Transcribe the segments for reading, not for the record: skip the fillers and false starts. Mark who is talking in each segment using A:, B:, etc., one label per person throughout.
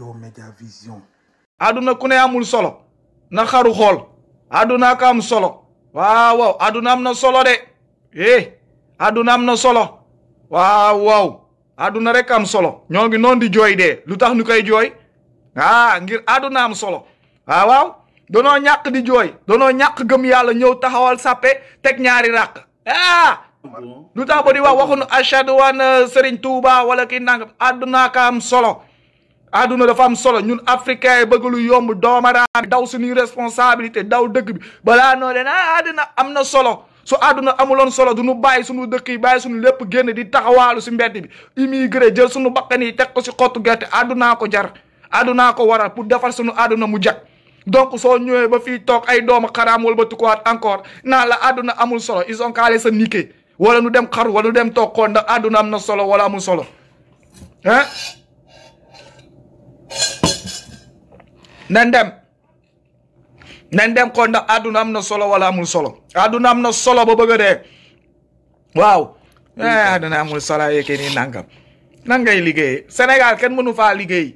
A: Bathio Média Vision.
B: aduna ku ne amul solo na xaru xool aduna ka am solo waaw aduna am na solo de aduna am na solo waaw aduna rek am solo ñoo ngi noonu di jooy de lu tax ñu koy jooy ngir aduna am solo waaw danoo ñàkk di jooy danoo ñàkk gëm yàlla ñëw taxawal sàppe teg ñaari ràq lu tax ba di wax waxuñu ashadu an Serigne Touba wala kii nangam aduna ka am solo aduna dafa am solo ñun africain yi bëgg lu yomb doomaraam daw suñuy responsabilité daw dëkk bi balaa noo leen aduna am na solo su aduna amuloon solo du ñu bàyyi suñu dëkk yi bàyyi suñu lépp génn di taxawaalu si mbedd bi immigré jël suñu bakkan yi teg ko si xottu gerte aduna ko jar aduna ko waral pour defar suñu aduna mu jag donc soo ñëwee ba fii toog ay doomu xaraam wala ba tukkuwaat encore naan la aduna amul solo ils ont calé sa niqué wala nu dem xaru wala nu dem toog xool ndax aduna am na solo wala amul solo nan dem ko ndax aduna am na solo wala amul solo aduna am na solo ba bëgg a dee waaw aduna amul solo yékkee nii nangam nan ngay liggéey Sénégal kenn mënu faa liggéey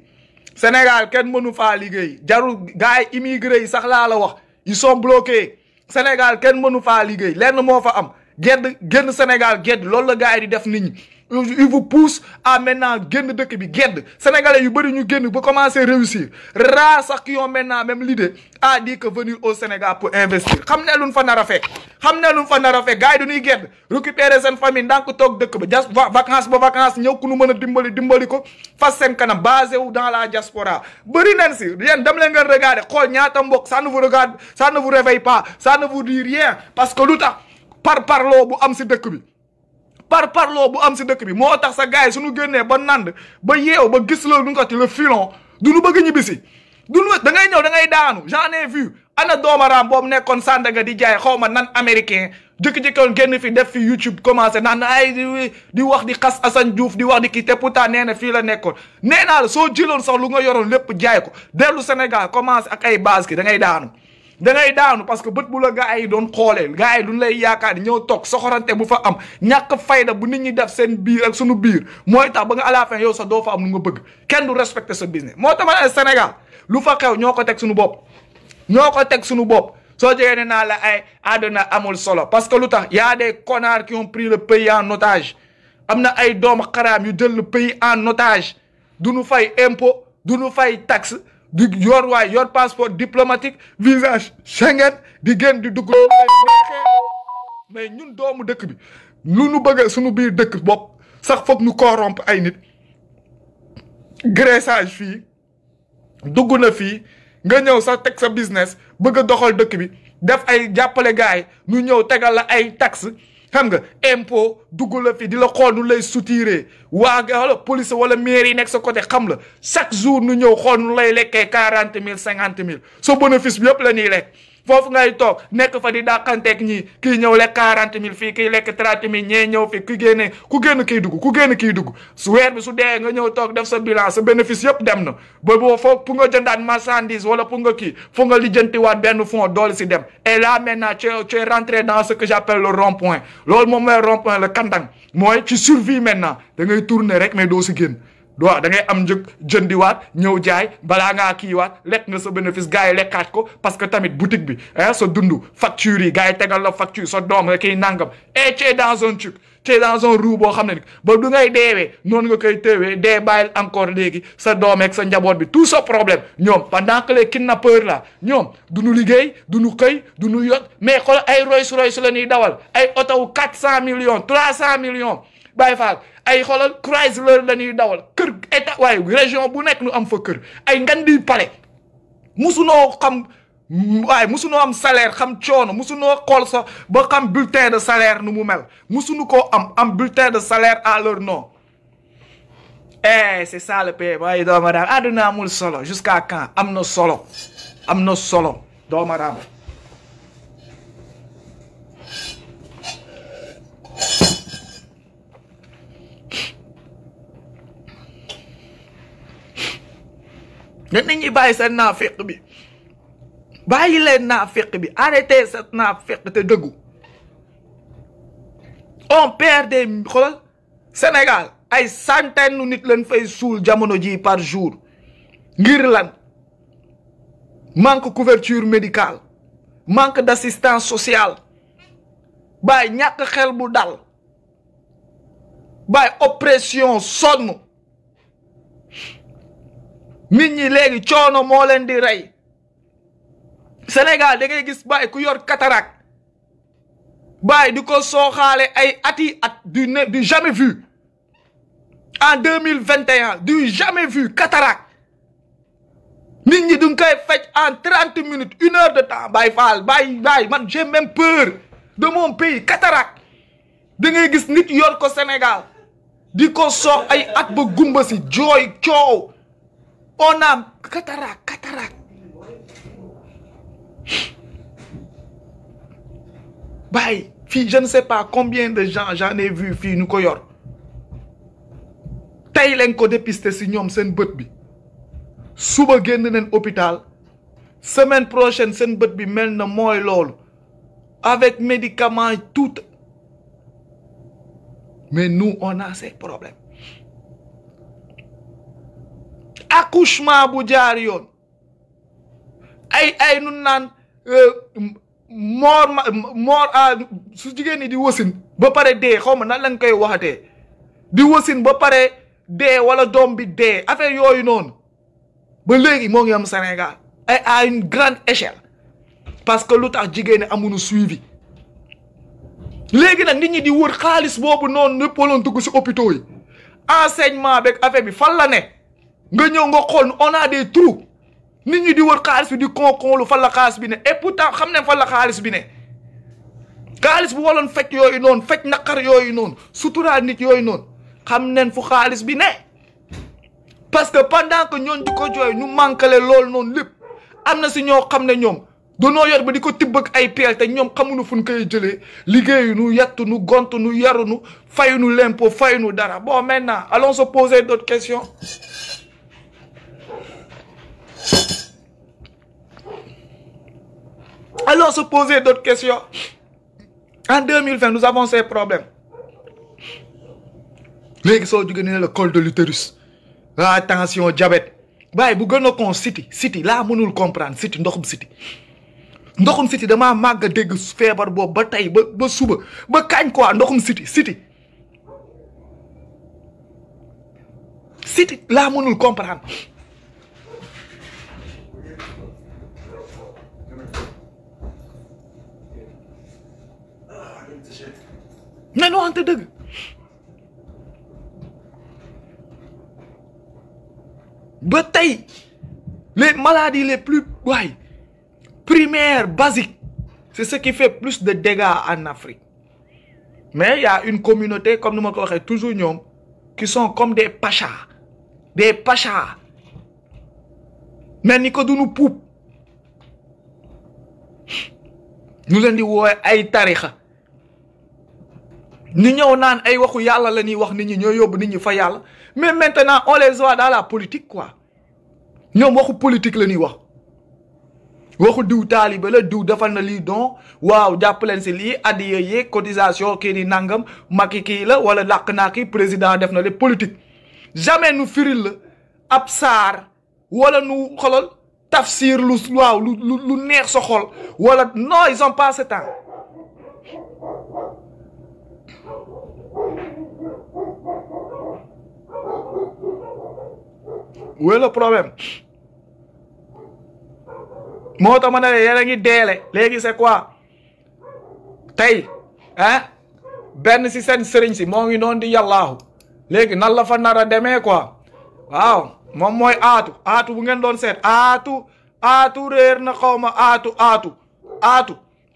B: Sénégal kenn mënu faa liggéey jarul gars yi immigré yi sax laa la wax ils sont bloqués Sénégal kenn mënu faa liggéey lenn moo fa am génn Sénégal gedd loolu la gars yi di def nit ñi il vous pousse à maintenant génn dëkk bi gedd sénégalais yu bëri ñu génn ba commencer réussir rare sax qui ont maintenant même l'idée à dire que venir au Sénégal pour investir xam ne luñ fa nar a fekk gars yi dañuy gedd récupérer seen famille ndànk toog dëkk ba jas vacances ba vacances ñëw ku nu mën a dimbali ko fas seen kanam basé wu dans la diaspora bëri nañ si yéen dem leen ngeen regarder xool ñaata mbokk ça ne vous regarde ça ne vous réveille pas ça ne vous dit rien parce que lu tax parloo bu am si dëkk bi parloo bu am si dëkk bi moo tax sa gars yi suñu génnee ba nand ba yeew ba gis loolu du nga ti le filon du nu bëgg ñibbisi da ngay ñëw da ngay daanu j'en ai vu ana doomaraam boobu nekkoon Sandaga di jaay xaw ma nan américain jëkki-jëkkoon génn fi def fi YouTube commencé naan ay di wax di xas Assane Diouf di wax di kii te pourtant nee na fii la nekkoon nee naa la soo jëloon sax lu nga yoroon lépp jaay ko dellu Sénégal commencé ak ay base ki da ngay daanu parce que bët bu la gars yi doon xoolee gars yi duñ lay yaakaar di ñëw toog soxorante bu fa am ñàkk fayda bu nit ñi def seen biir ak suñu biir mooy tax ba nga à la fin yow sax doo fa am lu nga bëgg kenn du respecter sa business moo tax ma Sénégal lu fa xew ñoo ko teg suñu bopp soo jegee ne naa la ay àdduna amul solo parce que lu tax y a des connards qui ont pris le pays en otage am na ay doomu xaraam yu jël le pays en otage du ñu fay impôt du ñu fay taxe di yor passeport diplomatique visa Schengen di génn di dugg mais ñun doomu dëkk bi lu nu bëgg suñu biir dëkk bopp sax foog nu corrompre ay nit graissage fii dugg na fii nga ñëw sax teg sa business bëgg a doxal dëkk bi def ay jàppale gars yi ñu ñëw tegal la ay taxe xam nga impôt dugg la fi di la xool nu lay soutiré wala police wala mairie yi nekk sa côté xam la chaque jour nu ñëw xool nu lay lekkee 40 000 50 000 sa bénéfice bi yëpp la ñuy lekk foofu ngay toog nekk fa di dàqanteeg ñii kii ñëw lekk 40 000 fii kii lekk 30 000 ñee ñëw fi ku génn kii dugg su weer bi su dee nga ñëw toog def sa bilan sa bénéfice yëpp dem na ba boo foog pour nga jëndaat marchandise wala pour nga kii foog nga lijjantiwaat benn fond doole si dem et là maintenant tu es rentré dans ce que j'appelle le rond-point loolu moom mooy rond-point le kandang mooy ci survie maintenant da ngay tourner rek mais doo si génn da ngay am njëg jëndiwaat ñëw jaay balaa ngaa kiiwaat lekk nga sa bénéfice gars yi lekkaat ko parce que tamit boutique bi sa dund facture yi gars yi tegal la facture sa doom rek kiy nangam et tu es dans un truc tu es dans un roue boo xam ne ni ba du ngay deewee noonu nga koy teewee dee bàyyil encore léegi sa doom ak sa njaboot bi tout ce problème ñoom pendant que les kidnappeurs là ñoom du ñu liggéey du ñu xëy du ñu yot mais xool ay Rolls-Royce la ñuy dawal ay oto wu 400 millions 300 millions bàyyi faal ay xoolal Chrysler la ñuy dawal kër état waaye région bu nekk nu am fa kër ay ngandi palais musunoo am salaire xam coono musunoo xool sax ba xam bulletin de salaire nu mu mel musunu koo am bulletin de salaire à leur nom c'est ça le pays waaye dooma daam àdduna amul solo jusqu'à quand am na solo dooma daam nit ñi bàyyi seen naafeq bi bàyyi leen naafeq bi arrêtez cette naafeq te dëggu on perd des xoolal Sénégal ay centaines nit lañ fay suul jamono ji par jour ngir lan manque couverture médicale manque d'assistance sociale bay ñak xel bu dal bay oppression sonn nit ñi légui coono mo leen di rey Sénégal da ngay gis bay ku yor cataracte bay diko soxalé ay ati at du jamais vu en 2021 du jamais vu cataracte nit ñi duñ koy faj en 30 minutes 1 heure de temps bay faal bay man j'ai même peur de mon pays cataracte da ngay gis nit yor ko Sénégal diko sox ay at ba gumba si joy ciow on a cataracte bay fi je ne sais pas combien de gens j'en ai vu fi ñu ko yor tay lañ ko dépister ci ñom seen beut bi suba génn nañ hôpital semaine prochaine seen beut bi mel na mooy loolu avec médicaments et tout mais nous on a ces problèmes accouchement bu jaar yoon ay nun naan mort su jigéen ñi di wasin ba pare dee xaw ma nan lañ koy waxatee di wasin ba pare dee wala doom bi dee affaire yooyu noonu ba léegi moo ngi am Sénégal ay à une grande échelle parce que lu tax jigéen ñi amuñu suivi léegi nag nit ñi di wër xaalis boobu noonu ñëpp waloon dugg si hôpitaux yi enseignement beeg affaire bi fan la ne nga ñëw nga xool on a des trous nit ñi di wër xaalis bi di konkonlu fan la xaalis bi ne et pourtant xam ne fan la xaalis bi ne xaalis bu waloon fecc yooyu noonu fecc naqar yooyu noonu suturaal nit yooyu noonu xam neen fu xaalis bi ne parce que pendant que ñoon di ko jooy ñu manquale loolu noonu lépp am na si ñoo xam ne ñoom danoo yor ba di ko tibb ak ay peel te ñoom xamuñu fu ñu koy jëlee liggéeyu nu yettu nu gont nu yaru nu fayu nu l'impôt fayu nu dara bon maintenant allons se poser d'autres questions allons se poser d'autres questions en 2020 nous avons ces problèmes léegi soo jógee ne le col de l'utérus la tension diabète baay bu gën a kon city laa mënul comprendre city ndoxum city damaa màgg a dégg feebar boobu ba tey ba suba ba kañ quoi ndoxum city laa mënul comprendre nañ waxante dëgg ba tey les maladies les plus primaires basiques c'est ce qui fait plus de dégâts en Afrique mais il y a une communauté comme nous ma ko waxee toujours ñoom qui sont comme des pachas mais ni ko duñu puub ñu leen di woowe ay tarixa ni ñëw naan ay waxu yàlla la ñuy wax nit ñi ñoo yóbbu nit ñi fa yàlla mais maintenant on les voit dans la politique quoi ñoom waxu politique la ñuy wax waxu diw taalibe la diw defal na lii don waaw jàpp leen si lii addiya yeeg cotisation kii ni nangam Macky kii la wala làq naa kii président def na le politique jamais nu firil la ab saar wala nu xolal tafsir lu waaw lu neex sa xol wala non ils ont pas ce temps où est le problème moo tax ma ne yéen a ngi deele léegi c'est quoi tey hein benn si seen sëriñ si moo ngi noonu di yàllaahu léegi nan la fa nar a demee quoi waaw moom mooy aatu bu ngeen doon seet aatu réer na xaw ma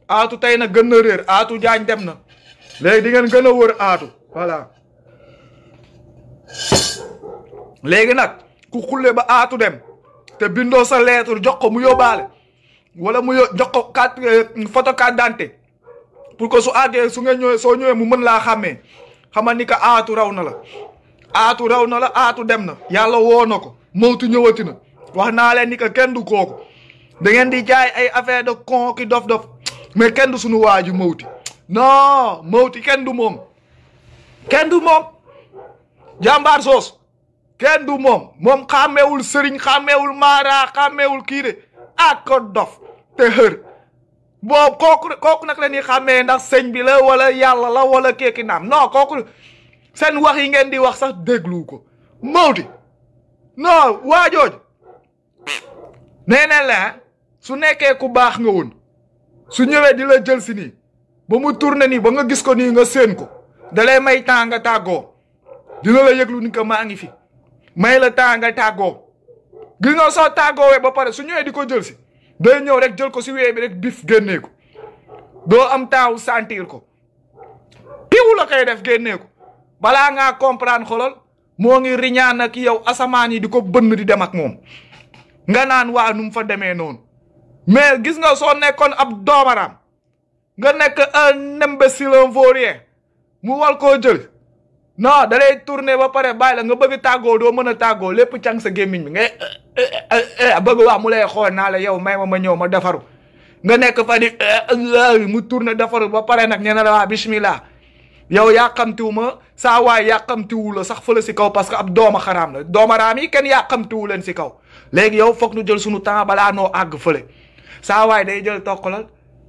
B: aatu tey na gën na réer aatu jaañ dem na léegi di ngeen gën a wër aatu voilà léegi nag ku xulle ba aatu dem te bindoo sa lettre jox ko mu yóbbaale wala mu jox ko photo carte d'identité pour que su àggee su ngeen ñëwee soo ñëwee mu mën laa xàmmee xamal ni que aatu raw na la aatu dem na yàlla woo na ko mawtu ñëwati na wax naa leen ni que kenn du kooku da ngeen di jaay ay affaire de con ki dof mais kenn du suñu waaju mawti non mawti kenn du moom jàmbaar soos kenn du moom xàmmeewul sëriñ xàmmeewul maara xàmmeewul kii de ak ko dof te xër boobu kooku nag la ñuy xàmmee ndax sëñ bi la wala yàlla la wala keeki naam non kooku seen wax yi ngeen di wax sax déglu ko mawti non waajooj nee na la su nekkee ku baax nga woon su ñëwee di la jël si nii ba mu tourné nii ba nga gis ko nii nga séen ko da lay may temps nga tàggoo dina la yëglu ni ko maa ngi fi may la temps nga tàggoo gis nga soo tàggoowee ba pare su ñëwee di ko jël si day ñëw rek jël ko si wee bi rek bif génnee ko doo am temps sentir ko piwu la koy def génnee ko balaa ngaa comprendre xolol moo ngi riñaan ak yow asamaan yi di ko bënn di dem ak moom nga naan waa nu mu fa demee noonu mais gis nga soo nekkoon ab doomaraam nga nekk un imbécile un vaurien mu war koo jël non da lay tourner ba pare bàyyi la nga bëgg tàggoo doo mën a tàggoo lépp càng sa gémmiñ bi nga bëgg wax mu lay xool naa la yow may ma ñëw ma defaru nga nekk fa di mu tourner defaru ba pare nag ñene la waa bismillah yow yàqamtiwu ma saa waay yàqamtiwu la sax fële si kaw parce que ab dooma xaraam la doomaraam yi kenn yàqamtiwu leen si kaw léegi yow foog nu jël sunu temps balaa noo àgg fële saa waay day jël tokkalal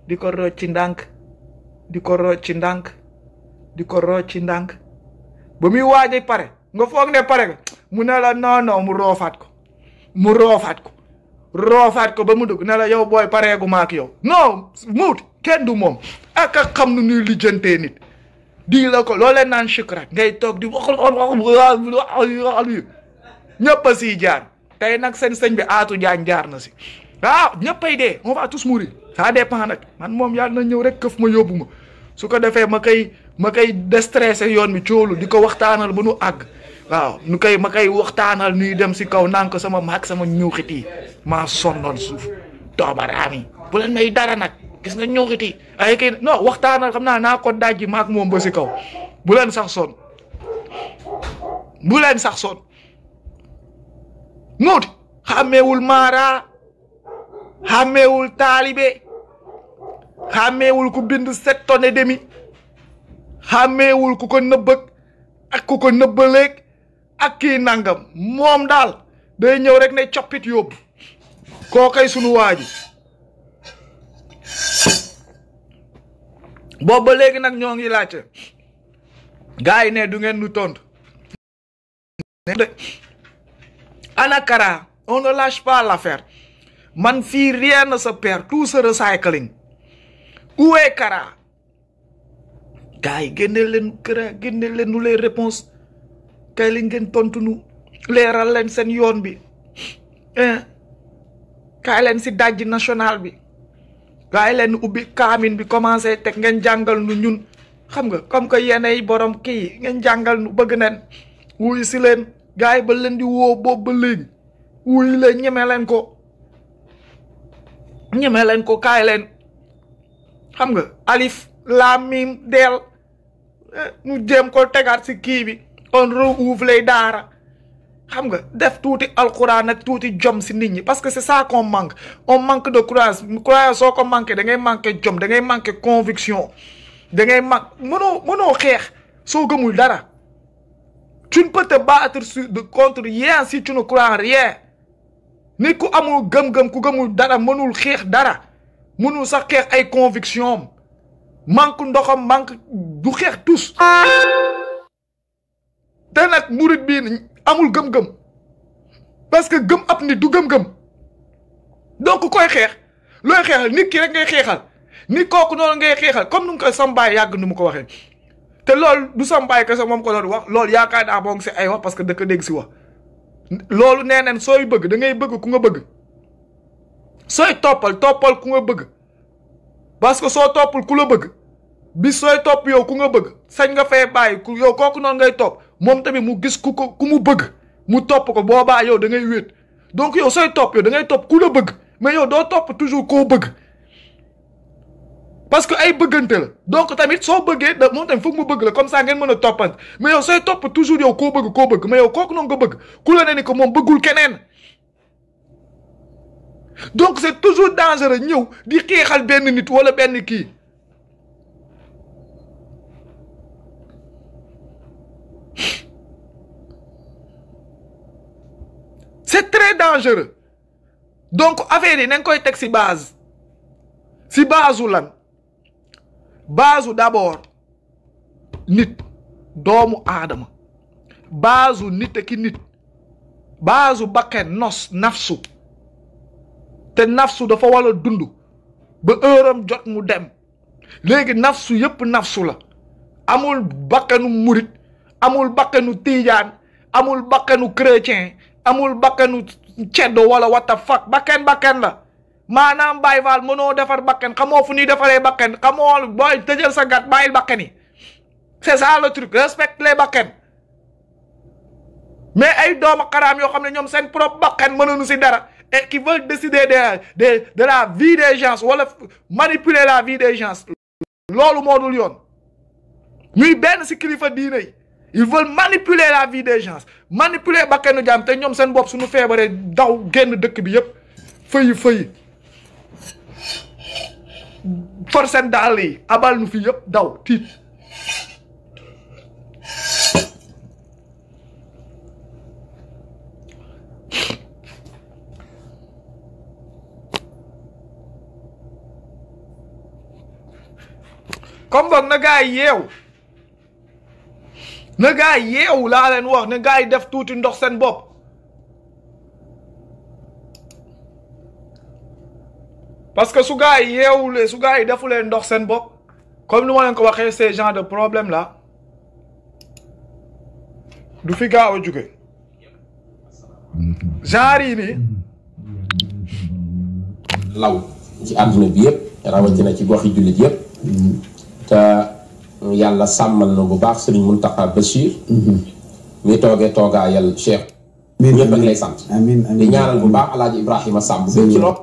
B: di ko rocc ci ndànk di ko rocc ci ndànk di ko rocc ci ndànk ba muy waaje pare nga foog ne pare nga mu ne la non mu roofaat ko ba mu dugg ne la yow booy pareegu ma ak yow non muuti kenn du moom ak a xam nu ñuy lijjantee nit di la ko loo leen naan chukrat ngay toog di wax ñëpp a siy jaar tey nag seen sëñ bi aatu jaan jaar na si ñëppay dee on va tous mourir ça dépend nag man moom yàlla na ñëw rek këf ma yóbbu ma su ko defee ma koy déstressé yoon bi coolu di ko waxtaanal ba nu àgg waaw ma koy waxtaanal nuy dem si kaw naan ko sama maag sama ñuuxit yi maa sonnoon suuf doomaraam yi bu leen may dara nag gis nga ñuuxit yi ay kii non waxtaanal xam naa ko dajji maag moom ba si kaw bu leen sax son nuuti xàmmeewul maara xàmmeewul taalibe xàmmeewul ku bind 7 tonnes et demi xàmmeewul ku ko nëbbëg ak ku ko nëbbaleeg ak kii nangam moom daal day ñëw rek ne coppit yóbbu koo kay sunu waa ji boobu ba léegi nag ñoo ngi laajte gars yi ne du ngeen nu tontu ana Kara on ne lâche pas l'affaire man fii rien ne se perd tout se recycling où est Kara gars yi génne leen Kara génne leen nu les réponses kay li ngeen tontu nu leeral leen seen yoon bi kaay leen si dajji national bi kaay leen ubbi kaamin bi commencé teg ngeen jàngal nu ñun xam nga comme que yeney borom kii ngeen jàngal nu bëgg neen wuy si leen gars yi ba leen di woo boobu ba léegi wuy leen ñeme leen ko kaay leen xam nga alif laam miim deel ñu jéem ko tegaat si kii bi on rouvre les daara xam nga def tuuti alxuraan ak tuuti jom si nit ñi parce que c'est ça qu'on manque on manque de croyance soo ko manqué da ngay manqué jom da ngay manqué conviction da ngay mënoo xeex soo gëmul dara tu ne peux te battre contre rien si tu ne crois rien nit ku amul gëm-gëm ku gëmul dara mënul xeex dara mënul sax xeex ay conviction manque ndoxam manque du xeex tous te nag murit bii amul gëm-gëm parce que gëm ab nit du gëm-gëm donc koy xeex looy xeexal nit ki rek ngay xeexal nit kooku noonu ngay xeexal comme nu mu ko sambaay yàgg nu mu ko waxee te loolu du sambaay kese moom ko doon wax loolu yaakaar naa boo ngi si ay wax parce que da ko dégg si wax loolu nee neen sooy bëgg da ngay bëgg ku nga bëgg sooy toppal ku nga bëgg parce que soo toppul ku la bëgg bis sooy topp yow ku nga bëgg sañ nga fay bàyyi yow kooku noonu ngay topp moom tamit mu gis ku mu bëgg mu topp ko boobaa yow da ngay wéet donc yow sooy topp yow da ngay topp ku la bëgg mais yow doo topp toujours koo bëgg parce que ay bëggante la donc tamit soo bëggee da moom tamit foog mu bëgg la comme ça ngeen mën a toppante mais yow sooy topp toujours yow koo bëgg mais yow kooku noonu nga bëgg ku la ne ni ko moom bëggul keneen donc c'est toujours dangereux ñëw di xeexal benn nit wala benn kii dangereux donc affaire yi nañ koy teg si base u lan base u d'abord nit doomu aadama base u nit ak nit base u bakken nafsu te nafsu dafa war a dund ba heuram jot mu dem léegi nafsu yëpp nafsu la amul bakkanu murit amul bakkanu tiijaan amul bakkanu chrétien amul bakkanu ceddo wala what the fuck bakken la maanaam Baay Faal mënoo defar bakken xamoo fu ñuy defaree bakken xamoo booy tëjal sa gat bàyyil bakken yi c'est ça le truc respecte les bakken mais ay doomu xaraam yoo xam ne ñoom seen propre bakken mënuñu si dara et qui veulent décider de la vie des gens wala manipuler la vie des gens loolu moo dul yoon ñuy benn si kilifa diine yi ils veulent manipuler la vie des gens manipuler bakkenu jaam te ñoom seen bopp suñu feebaree daw génn dëkk bi yëpp fëyi for seen dàll yi abal nu fi yëpp daw tiit comme boog na gaa yi yeewu laa leen wax na gaa yi def tuuti ndox seen bopp parce que su gaa yi yeewulee su gaa yi defulee ndox seen bopp comme ni ma leen ko waxee ces genre de problème là du fi gaaw a jóge genre yi nii
A: law ci àdduna bi yëpp rawatina ci goxi jullit yëpp te yàlla sàmmal na bu baax Serigne Mountakha Bachir mi toogee toogaayal Cheikh ñëpp ak lay sant di ñaanal bu baax Alaaji Ibrahima Samb ci nopp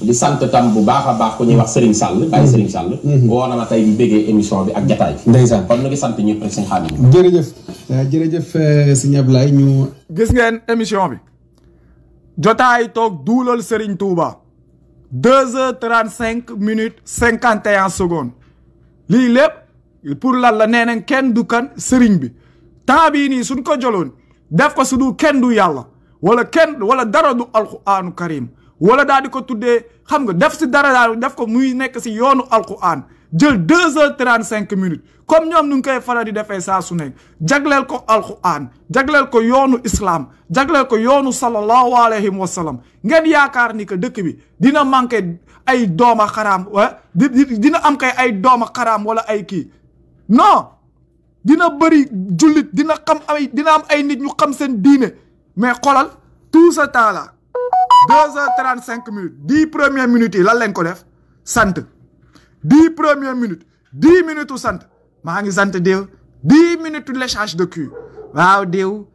A: di sant tam bu baax a baax ku ñuy wax Serigne Sall Baye Serigne Sall woo na ma tey bi béggee émission bi ak jataay bi ndeysaan kon ñu ngi sant ñëpp rek sëñ Xaadim
C: jërëjëf sëñ Ablaye ñu
B: gis ngeen émission bi jotaay toog duulal Serigne Touba 2h35 minutes 51 secondes lii lépp pour lan la nee nañ kenn du kan sëriñ bi temps bii nii suñ ko joloon def ko su du kenn du yàlla wala dara du alquraanu karim wala daal di ko tuddee xam nga def si dara daal def ko muy nekk si yoonu alquran jël 2h35 minutes comme ñoom nu ngi koy faral di defee saa su nekk jagleel ko alquran jagleel ko yoonu islam jagleel ko yoonu sallallahu alayhi wa sallam ngeen yaakaar ni que dëkk bi dina manqué ay dooma xaraam dina am kay ay dooma xaraam wala ay kii non dina bëri jullit dina am ay nit ñu xam seen diine mais xoolal tout ce temps là 2h35 minutes 10 premières minutes yi lan leen ko def sant 10 premières minutes 10 minutes u sant maa ngi sant diw 10 minutes l'échange de cul waaw diw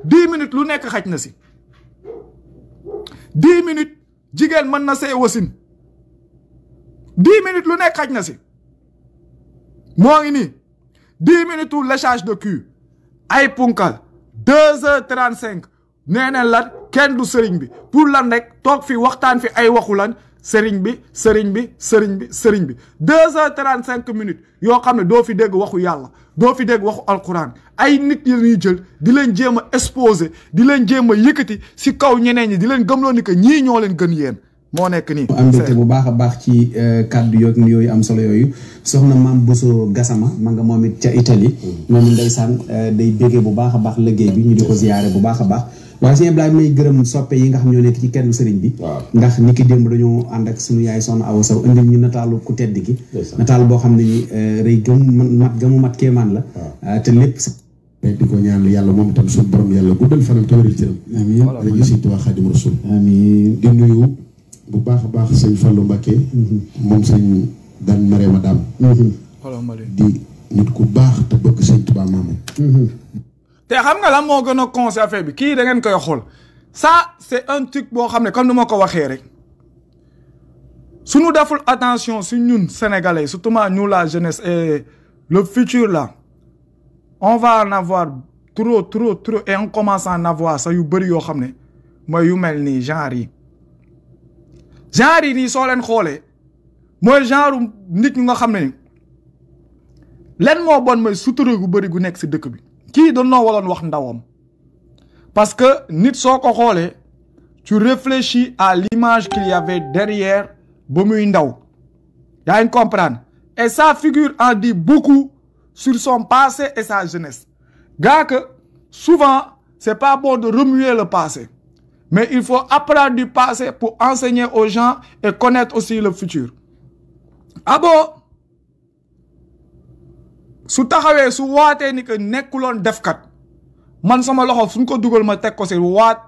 B: 10 minutes lu nekk xaj na si 10 minutes jigéen mën na see wasin 10 minutes lu nekk xaj na si moo ngi nii 10 minutes l'échange de cul ay punkal 2h35 nee na lan kenn du sëriñ bi pour lan rek toog fi waxtaan fi ay waxu lan sëriñ bi 2h35 minutes yoo xam ne doo fi dégg waxu yàlla doo fi dégg waxu alquran ay nit yi ñuy jël di leen jéem a exposé di leen jéem a yëkkati si kaw ñeneen ñi di leen gëmloo ni que ñii ñoo leen gën yéen moo nekk nii.
C: am mbégte bu baax a baax ci kàddu yooyu am solo yooyu soxna Maam Bousso Gassama ma nga moom it ca Italie moom ndeysaan day béggee bu baax a baax liggéey bi ñu di ko ziyaare bu baax a baax waaye sëñ Ablaye may gërëm soppe yi nga xam ñoo nekk ci kenn sëriñ bi ndax ni ki démb dañoo ànd ak suñu yaay soxna Awa Sow indil ñu nataalu ku tedd gi nataal boo xam ne ni rëy gamu mat kéemaan la te lépp di ko ñaan yàlla moom itam suñu borom yàlla guddal fanam te wéral cëram amiin rajo Sëñ Tuubaa Xaadimu Rasuul amiin di nuyu bu baax a baax sëñ Fallou Mbacké moom sëñ Dan Mariama Dam di nit ku baax te bëgg sëñ Tuubaa maamam
B: te xam nga lan moo gën a conseil affaire bi kii da ngeen koy xool ça c'est un truc boo xam ne comme ni ma ko waxee rek suñu deful attention si ñun sénégalais surtout nous la jeunesse et le futur là on va en avoir trop et on commence à en avoir sax yu bëri yoo xam ne mooy yu mel nii genre yi nii soo leen xoolee mooy genre nit ñu nga xam ne ni leen moo bon mooy sutura gu bëri gu nekk si dëkk bi kii dañoo waroon wax ndawam parce que nit soko xolé tu réfléchis à l'image qu'il y avait derrière ba muy ndaw yaa ngi comprendre et ça figure en dit beaucoup sur son passé et sa jeunesse gars que souvent c'est pas bon de remuer le passé mais il faut apprendre du passé pour enseigner aux gens et connaître aussi le futur abo su taxawee su waatee ni que nekkuloon defkat man sama loxo suñ ko dugal ma teg ko si waat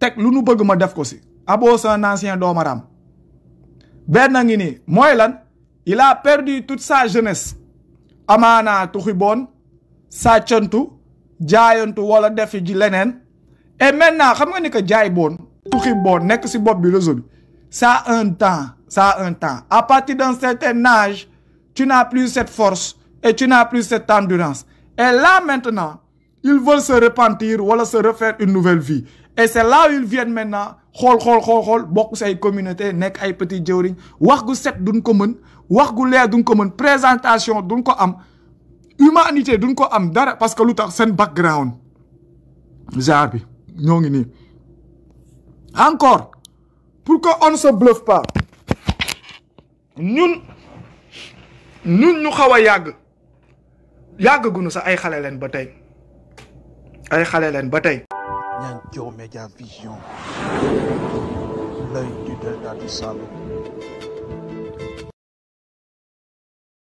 B: teg lu nu bëgg ma def ko si abo c'est un ancien doomaram benn ngi nii mooy lan il a perdu toute sa jeunesse amaana tuxi boon sàccantu jaayantu wala defi ji leneen et maintenant xam nga ni que jaay boon tuxi boon nekk si bopp bi réseau bi ça a un temps à partir d'un certain âge tu n'as plus cette force et tu n'as plus cette endurance et là maintenant ils veulent se repentir wala se refaire une nouvelle vie et c'est là où ils viennent maintenant xool bokk say communauté nekk ay petit jëwriñ wax gu set duñ ko mën wax gu leer duñ ko mën présentation duñ ko am humanité duñ ko am dara parce que lu tax seen background genre bi ñoo ngi nii encore pour que on se bluffe pas ñun ñu xaw a yàgg gunu sax ay xale leen ba tey
D: Nianthio Média Vision, l'œil du delta du Saloum.